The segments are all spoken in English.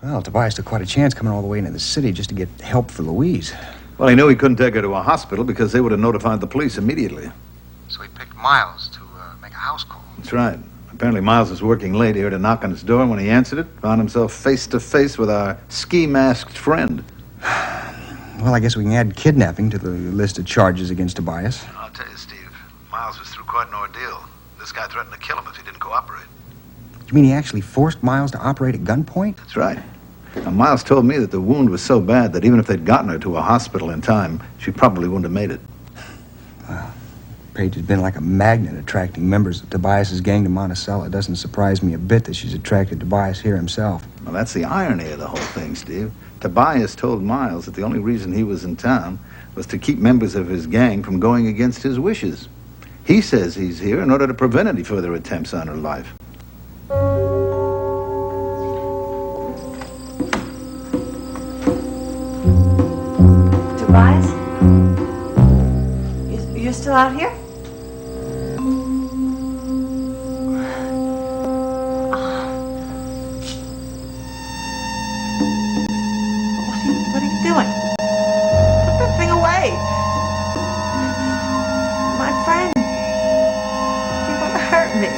Well, Tobias took quite a chance coming all the way into the city just to get help for Louise. Well, he knew he couldn't take her to a hospital because they would have notified the police immediately. So he picked Miles to make a house call. That's right. Apparently Miles was working late. He heard a knock on his door, and when he answered it, found himself face to face with our ski-masked friend. Well, I guess we can add kidnapping to the list of charges against Tobias. I'll tell you, Steve, Miles was through quite an ordeal. This guy threatened to kill him if he didn't cooperate. You mean he actually forced Miles to operate at gunpoint? That's right. Now, Miles told me that the wound was so bad that even if they'd gotten her to a hospital in time, she probably wouldn't have made it. Well, Paige has been like a magnet attracting members of Tobias's gang to Monticello. It doesn't surprise me a bit that she's attracted Tobias here himself. Well, that's the irony of the whole thing, Steve. Tobias told Miles that the only reason he was in town was to keep members of his gang from going against his wishes. He says he's here in order to prevent any further attempts on her life. Tobias? You're still out here? What are you doing? Put that thing away. My friend. You want to hurt me.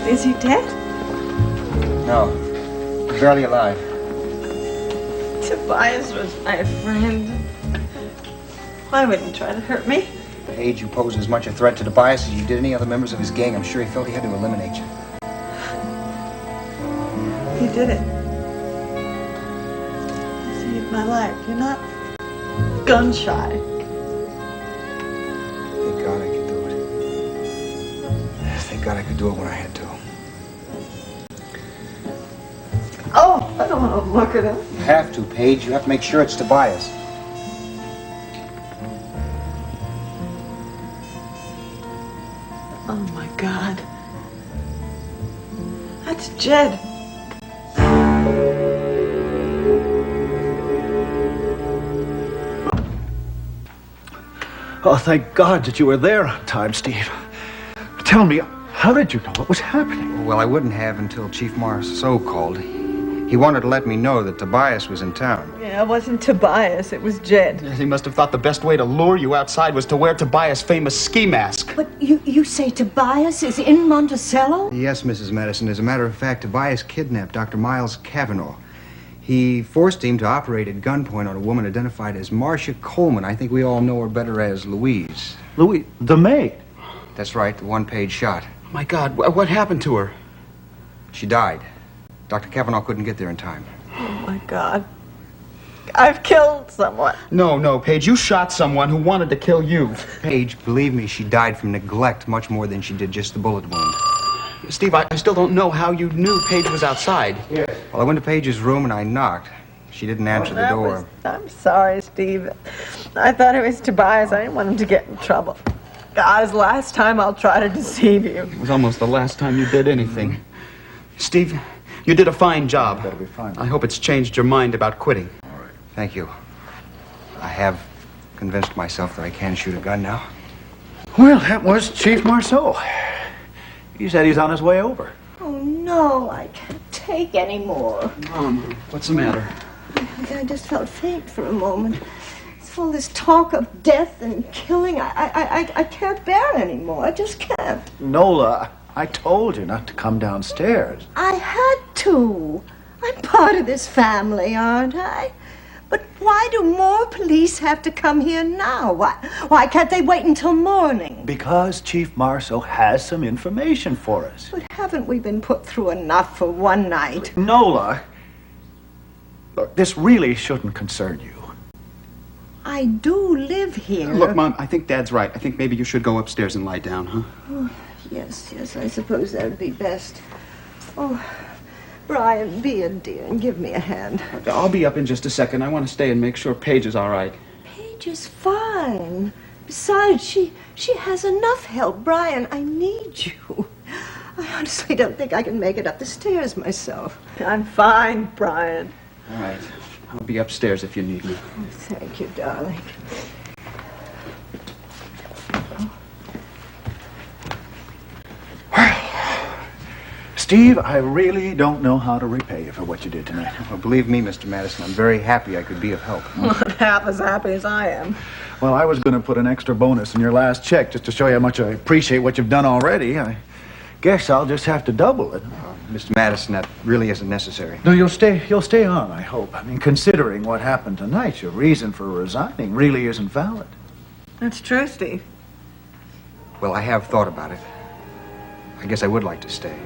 Is he dead? No, barely alive. Tobias was my friend. Why would he try to hurt me? Paige, you posed as much a threat to Tobias as you did any other members of his gang. I'm sure he felt he had to eliminate you. You did it. You saved my life. You're not gun shy. Thank God I could do it. Thank God I could do it when I had to. Oh, I don't want to look at him. You have to, Paige. You have to make sure it's Tobias. Oh, my God. That's Jed. Oh, thank God that you were there on time, Steve. Tell me, how did you know what was happening? Well, I wouldn't have until Chief Marceau called. He wanted to let me know that Tobias was in town. Yeah, it wasn't Tobias. It was Jed. He must have thought the best way to lure you outside was to wear Tobias' famous ski mask. But you say Tobias is in Monticello? Yes, Mrs. Madison. As a matter of fact, Tobias kidnapped Dr. Miles Cavanaugh. He forced him to operate at gunpoint on a woman identified as Marcia Coleman. I think we all know her better as Louise. Louis, the maid. That's right, the one Paige shot. Oh, my God, what happened to her? She died. Dr. Cavanaugh couldn't get there in time. Oh, my God. I've killed someone. No, Paige, you shot someone who wanted to kill you. Paige, believe me, she died from neglect much more than she did just the bullet wound. Steve, I still don't know how you knew Paige was outside. Yes. Well, I went to Paige's room and I knocked. She didn't answer the door. I'm sorry, Steve. I thought it was Tobias. I didn't want him to get in trouble. God, it's the last time I'll try to deceive you. It was almost the last time you did anything. Steve, you did a fine job. That'll be fine. I hope it's changed your mind about quitting. All right. Thank you. I have convinced myself that I can shoot a gun now. Well, that was Chief Marceau. He said he's on his way over. Oh, no, I can't take any more. Mom, what's the matter? I just felt faint for a moment. It's all this talk of death and killing. I can't bear anymore. I just can't. Nola, I told you not to come downstairs. I had to. I'm part of this family, aren't I? But why do more police have to come here now? Why can't they wait until morning? Because Chief Marceau has some information for us. But haven't we been put through enough for one night? Nola, look, this really shouldn't concern you. I do live here. Look, Mom, I think Dad's right. I think maybe you should go upstairs and lie down, huh? Oh, yes, I suppose that would be best. Oh, Brian, be a dear and give me a hand. I'll be up in just a second. I want to stay and make sure Paige is all right. Paige is fine. Besides, she has enough help. Brian, I need you. I honestly don't think I can make it up the stairs myself. I'm fine, Brian. All right. I'll be upstairs if you need me. Thank you, darling. Steve, I really don't know how to repay you for what you did tonight. Well, believe me, Mr. Madison, I'm very happy I could be of help. Not half as happy as I am. Well, I was going to put an extra bonus in your last check just to show you how much I appreciate what you've done already. I guess I'll just have to double it. Mr. Madison, that really isn't necessary. No, you'll stay on, I hope. I mean, considering what happened tonight, your reason for resigning really isn't valid. That's true, Steve. Well, I have thought about it. I guess I would like to stay.